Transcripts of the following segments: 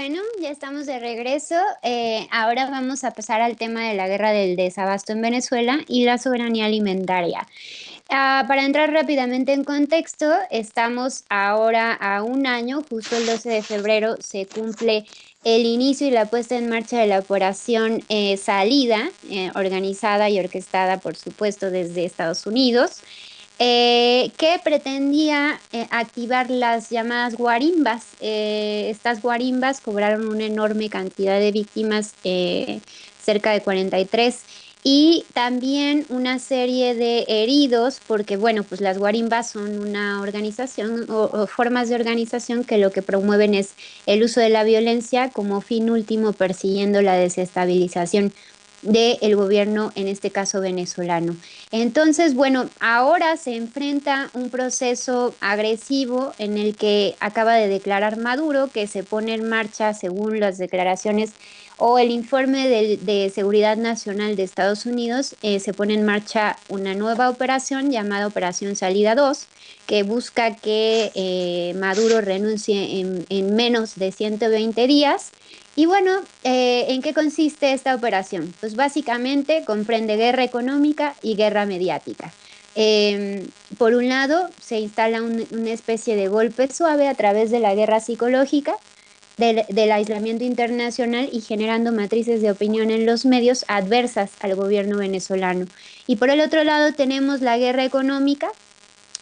Bueno, ya estamos de regreso. Ahora vamos a pasar al tema de la guerra del desabasto en Venezuela y la soberanía alimentaria. Para entrar rápidamente en contexto, estamos ahora a un año, justo el 12 de febrero se cumple el inicio y la puesta en marcha de la operación Salida, organizada y orquestada, por supuesto, desde Estados Unidos, que pretendía activar las llamadas guarimbas. Estas guarimbas cobraron una enorme cantidad de víctimas, cerca de 43, y también una serie de heridos, porque bueno, pues las guarimbas son una organización o formas de organización que lo que promueven es el uso de la violencia como fin último, persiguiendo la desestabilización del gobierno, en este caso venezolano. Entonces, bueno, ahora se enfrenta un proceso agresivo en el que acaba de declarar Maduro, que se pone en marcha, según las declaraciones o el informe de Seguridad Nacional de Estados Unidos, se pone en marcha una nueva operación llamada Operación Salida 2, que busca que Maduro renuncie en menos de 120 días. Y bueno, ¿en qué consiste esta operación? Pues básicamente comprende guerra económica y guerra mediática. Por un lado, se instala una especie de golpe suave a través de la guerra psicológica, del aislamiento internacional y generando matrices de opinión en los medios adversas al gobierno venezolano. Y por el otro lado tenemos la guerra económica,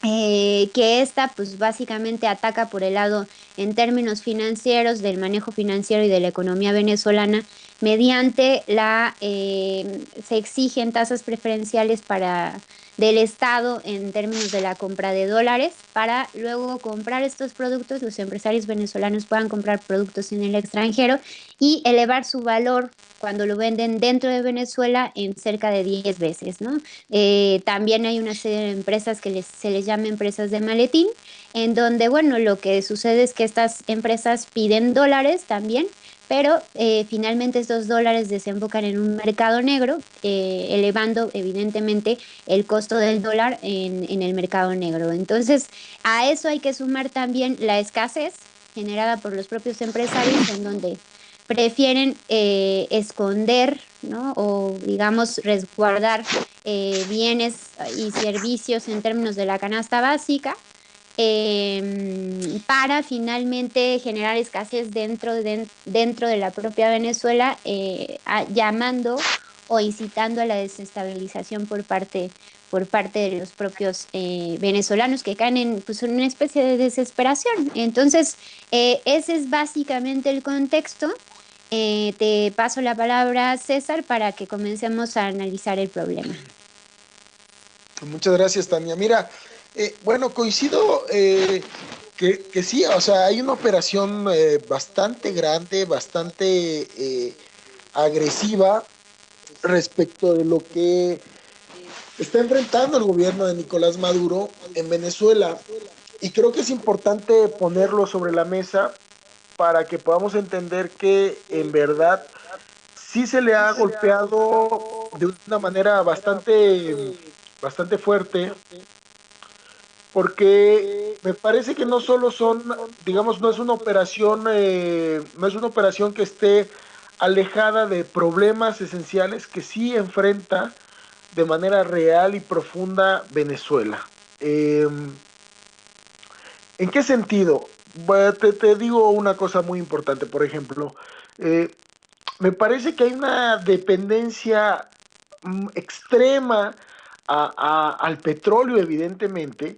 que esta pues básicamente ataca por el lado en términos financieros del manejo financiero y de la economía venezolana mediante se exigen tasas preferenciales del Estado en términos de la compra de dólares para luego comprar estos productos, los empresarios venezolanos puedan comprar productos en el extranjero y elevar su valor cuando lo venden dentro de Venezuela en cerca de 10 veces, ¿no? También hay una serie de empresas que se les llama empresas de maletín, en donde, bueno, lo que sucede es que estas empresas piden dólares también, pero finalmente estos dólares desembocan en un mercado negro, elevando evidentemente el costo del dólar en el mercado negro. Entonces, a eso hay que sumar también la escasez generada por los propios empresarios, en donde prefieren esconder, ¿no? O digamos resguardar bienes y servicios en términos de la canasta básica, para finalmente generar escasez dentro de la propia Venezuela, llamando o incitando a la desestabilización por parte de los propios venezolanos, que caen en, pues, en una especie de desesperación. Entonces, ese es básicamente el contexto. Te paso la palabra, César, para que comencemos a analizar el problema. Muchas gracias, Tania. Mira, bueno, coincido que sí, o sea, hay una operación bastante grande, bastante agresiva respecto de lo que está enfrentando el gobierno de Nicolás Maduro en Venezuela. Y creo que es importante ponerlo sobre la mesa para que podamos entender que en verdad sí se le ha golpeado de una manera bastante fuerte, porque me parece que no solo son, digamos, no es una operación que esté alejada de problemas esenciales que sí enfrenta de manera real y profunda Venezuela. ¿En qué sentido? Bueno, te digo una cosa muy importante, por ejemplo, eh, me parece que hay una dependencia extrema al petróleo, evidentemente,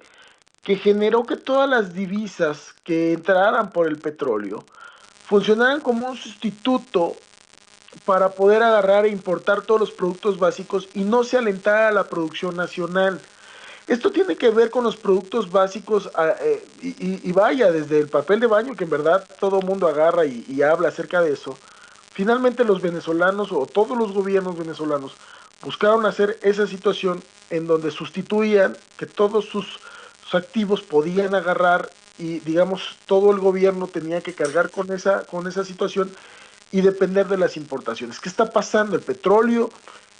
que generó que todas las divisas que entraran por el petróleo funcionaran como un sustituto para poder agarrar e importar todos los productos básicos y no se alentara la producción nacional. Esto tiene que ver con los productos básicos, y vaya, desde el papel de baño, que en verdad todo el mundo agarra y habla acerca de eso. Finalmente los venezolanos o todos los gobiernos venezolanos buscaron hacer esa situación en donde sustituían que todos sus activos podían agarrar y digamos todo el gobierno tenía que cargar con esa situación y depender de las importaciones. ¿Qué está pasando? El petróleo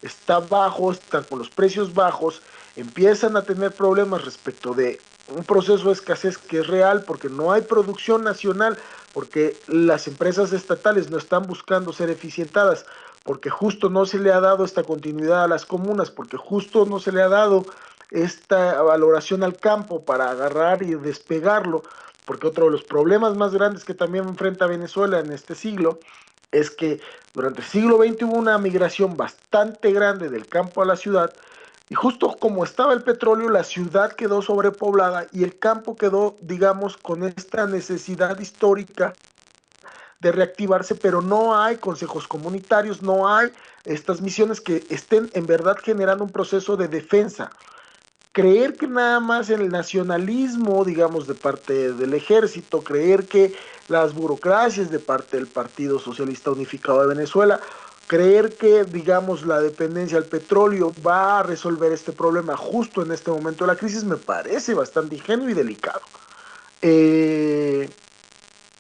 está bajo, están con los precios bajos, empiezan a tener problemas respecto de un proceso de escasez que es real porque no hay producción nacional, porque las empresas estatales no están buscando ser eficientadas, porque justo no se le ha dado esta continuidad a las comunas, porque justo no se le ha dado esta valoración al campo para agarrar y despegarlo, porque otro de los problemas más grandes que también enfrenta Venezuela en este siglo es que durante el siglo XX hubo una migración bastante grande del campo a la ciudad, y justo como estaba el petróleo, la ciudad quedó sobrepoblada y el campo quedó, digamos, con esta necesidad histórica de reactivarse, pero no hay consejos comunitarios, no hay estas misiones que estén en verdad generando un proceso de defensa. Creer que nada más en el nacionalismo, digamos, de parte del ejército, creer que las burocracias de parte del Partido Socialista Unificado de Venezuela, creer que, digamos, la dependencia al petróleo va a resolver este problema justo en este momento de la crisis, me parece bastante ingenuo y delicado. Eh,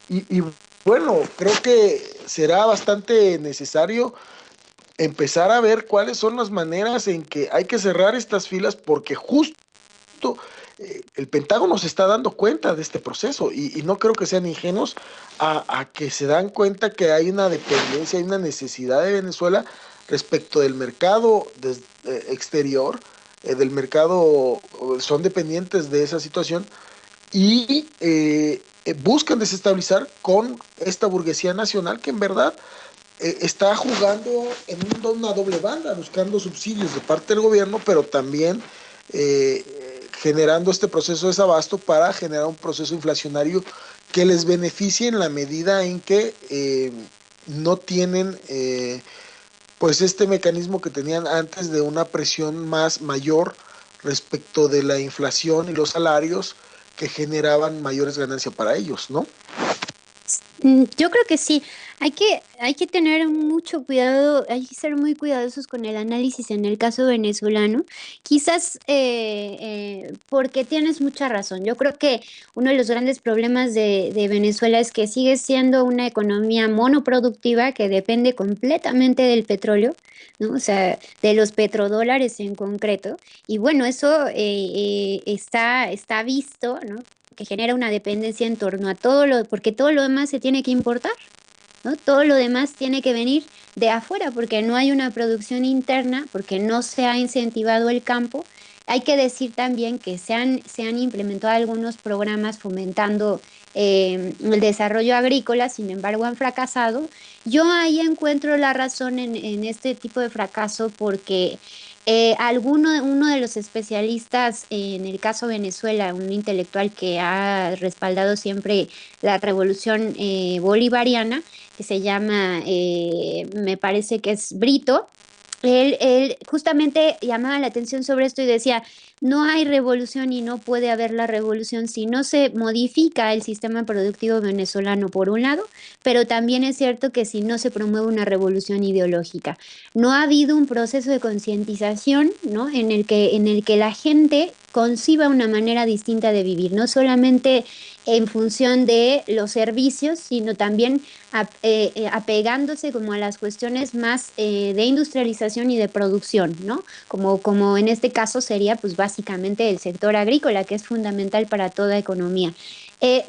y bueno, creo que será bastante necesario empezar a ver cuáles son las maneras en que hay que cerrar estas filas porque justo el Pentágono se está dando cuenta de este proceso y no creo que sean ingenuos a, que se dan cuenta que hay una dependencia, hay una necesidad de Venezuela respecto del mercado exterior, del mercado, son dependientes de esa situación y buscan desestabilizar con esta burguesía nacional que en verdad está jugando en una doble banda, buscando subsidios de parte del gobierno, pero también generando este proceso de desabasto para generar un proceso inflacionario que les beneficie en la medida en que no tienen pues este mecanismo que tenían antes de una presión más mayor respecto de la inflación y los salarios que generaban mayores ganancias para ellos, ¿no? Yo creo que sí, hay que tener mucho cuidado, hay que ser muy cuidadosos con el análisis en el caso venezolano, quizás porque tienes mucha razón. Yo creo que uno de los grandes problemas de Venezuela es que sigue siendo una economía monoproductiva que depende completamente del petróleo, ¿no? O sea, de los petrodólares en concreto. Y bueno, eso está visto, ¿no? Que genera una dependencia en torno a todo lo, porque todo lo demás se tiene que importar, ¿no? Todo lo demás tiene que venir de afuera porque no hay una producción interna, porque no se ha incentivado el campo. Hay que decir también que se han implementado algunos programas fomentando el desarrollo agrícola, sin embargo han fracasado. Yo ahí encuentro la razón en este tipo de fracaso porque uno de los especialistas en el caso Venezuela, un intelectual que ha respaldado siempre la revolución bolivariana, que se llama, me parece que es Brito, él justamente llamaba la atención sobre esto y decía, no hay revolución y no puede haber la revolución si no se modifica el sistema productivo venezolano por un lado, pero también es cierto que si no se promueve una revolución ideológica. No ha habido un proceso de concientización, ¿no? En el que la gente conciba una manera distinta de vivir, no solamente en función de los servicios, sino también apegándose como a las cuestiones más de industrialización y de producción, ¿no? Como en este caso sería pues básicamente el sector agrícola, que es fundamental para toda economía.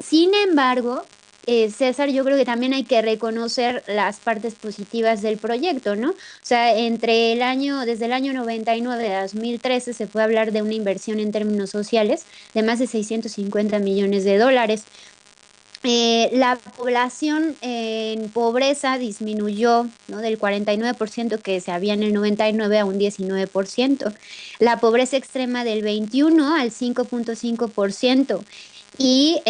Sin embargo, César, yo creo que también hay que reconocer las partes positivas del proyecto, ¿no? O sea, desde el año 99 a 2013 se puede hablar de una inversión en términos sociales de más de 650 millones de dólares. La población en pobreza disminuyó, ¿no? Del 49% que se había en el 99 a un 19%. La pobreza extrema del 21 al 5.5%. Y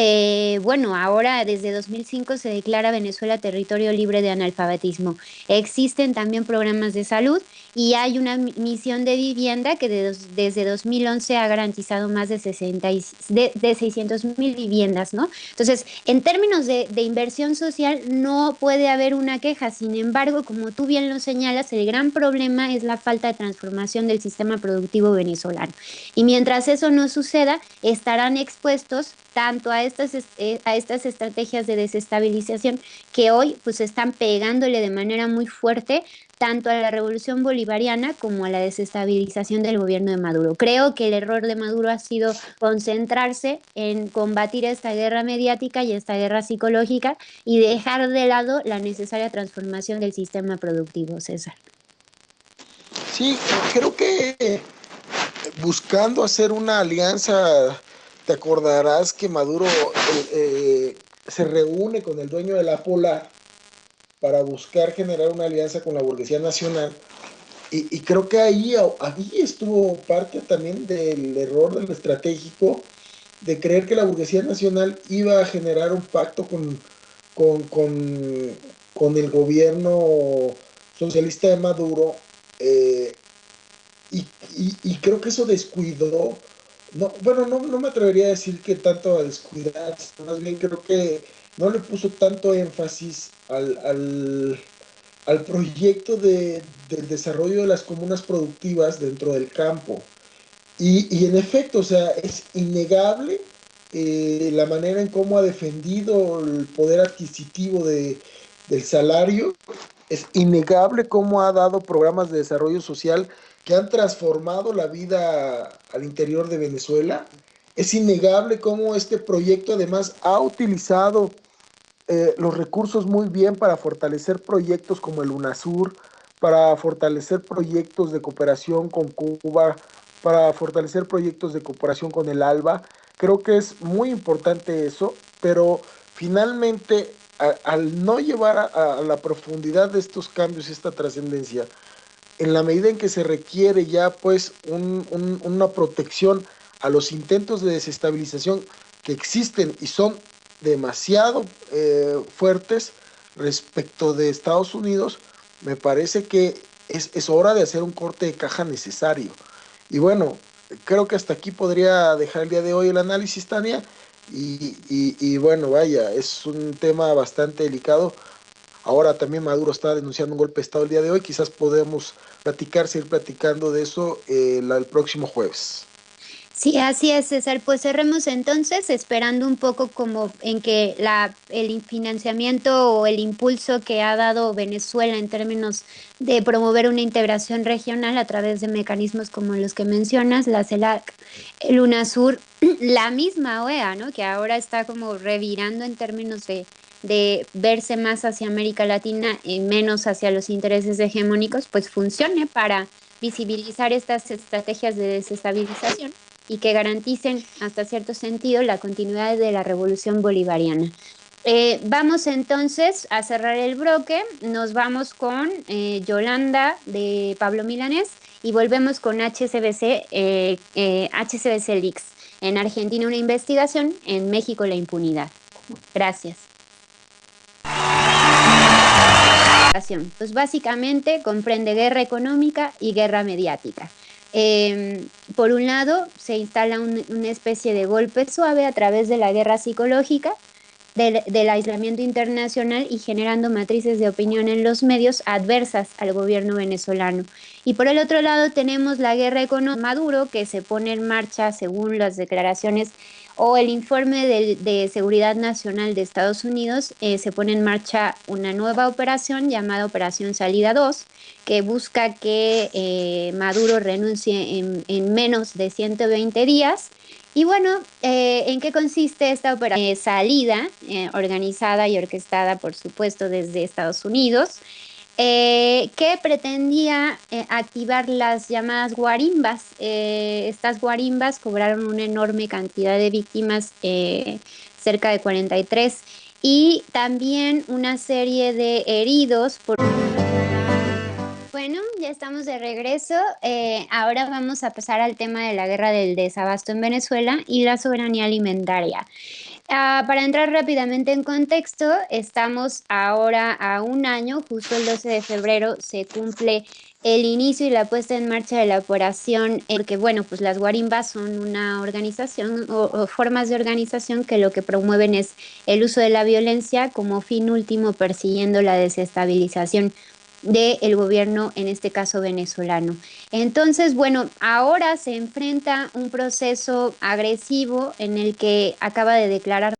bueno, ahora desde 2005 se declara Venezuela territorio libre de analfabetismo. Existen también programas de salud y hay una misión de vivienda que desde 2011 ha garantizado más de, 60 de 600.000 viviendas, ¿no? Entonces, en términos de inversión social, no puede haber una queja. Sin embargo, como tú bien lo señalas, el gran problema es la falta de transformación del sistema productivo venezolano. Y mientras eso no suceda, estarán expuestos tanto a estas estrategias de desestabilización que hoy pues están pegándole de manera muy fuerte tanto a la revolución bolivariana como a la desestabilización del gobierno de Maduro. Creo que el error de Maduro ha sido concentrarse en combatir esta guerra mediática y esta guerra psicológica y dejar de lado la necesaria transformación del sistema productivo, César. Sí, creo que buscando hacer una alianza, te acordarás que Maduro se reúne con el dueño de la Polar para buscar generar una alianza con la burguesía nacional. Y creo que ahí estuvo parte también del error del estratégico de creer que la burguesía nacional iba a generar un pacto con, con, con el gobierno socialista de Maduro, eh, y creo que eso descuidó, no, bueno, no me atrevería a decir que tanto a descuidar, más bien creo que no le puso tanto énfasis al proyecto del desarrollo de las comunas productivas dentro del campo. Y en efecto, o sea, es innegable la manera en cómo ha defendido el poder adquisitivo del salario, es innegable cómo ha dado programas de desarrollo social que han transformado la vida al interior de Venezuela. Es innegable cómo este proyecto además ha utilizado los recursos muy bien para fortalecer proyectos como el UNASUR, para fortalecer proyectos de cooperación con Cuba, para fortalecer proyectos de cooperación con el ALBA. Creo que es muy importante eso, pero finalmente al no llevar a la profundidad de estos cambios, esta trascendencia, en la medida en que se requiere ya pues una protección a los intentos de desestabilización que existen y son demasiado fuertes respecto de Estados Unidos, me parece que es hora de hacer un corte de caja necesario. Y bueno, creo que hasta aquí podría dejar el día de hoy el análisis, Tania. Y bueno, vaya, es un tema bastante delicado. Ahora también Maduro está denunciando un golpe de Estado el día de hoy. Quizás podemos platicar, seguir platicando de eso el próximo jueves. Sí, así es, César. Pues cerremos entonces, esperando un poco como en que el financiamiento o el impulso que ha dado Venezuela en términos de promover una integración regional a través de mecanismos como los que mencionas, la CELAC, el UNASUR, la misma OEA, ¿no? Que ahora está como revirando en términos de verse más hacia América Latina y menos hacia los intereses hegemónicos, pues funcione para visibilizar estas estrategias de desestabilización y que garanticen hasta cierto sentido la continuidad de la revolución bolivariana. Vamos entonces a cerrar el bloque, nos vamos con Yolanda de Pablo Milanés y volvemos con HCBC, HCBC Leaks. En Argentina una investigación, en México la impunidad. Gracias. Pues básicamente comprende guerra económica y guerra mediática. Por un lado, se instala una especie de golpe suave a través de la guerra psicológica, del aislamiento internacional y generando matrices de opinión en los medios adversas al gobierno venezolano. Y por el otro lado tenemos la guerra económica Maduro, que se pone en marcha según las declaraciones o el informe de Seguridad Nacional de Estados Unidos. Se pone en marcha una nueva operación llamada Operación Salida 2, que busca que Maduro renuncie en menos de 120 días. Y bueno, ¿en qué consiste esta operación? Salida, organizada y orquestada, por supuesto, desde Estados Unidos, que pretendía activar las llamadas guarimbas. Estas guarimbas cobraron una enorme cantidad de víctimas, cerca de 43, y también una serie de heridos por... Bueno, ya estamos de regreso. Ahora vamos a pasar al tema de la guerra del desabasto en Venezuela y la soberanía alimentaria. Para entrar rápidamente en contexto, estamos ahora a un año, justo el 12 de febrero se cumple el inicio y la puesta en marcha de la operación, porque bueno, pues las guarimbas son una organización o formas de organización que lo que promueven es el uso de la violencia como fin último persiguiendo la desestabilización del gobierno, en este caso venezolano. Entonces, bueno, ahora se enfrenta un proceso agresivo en el que acaba de declarar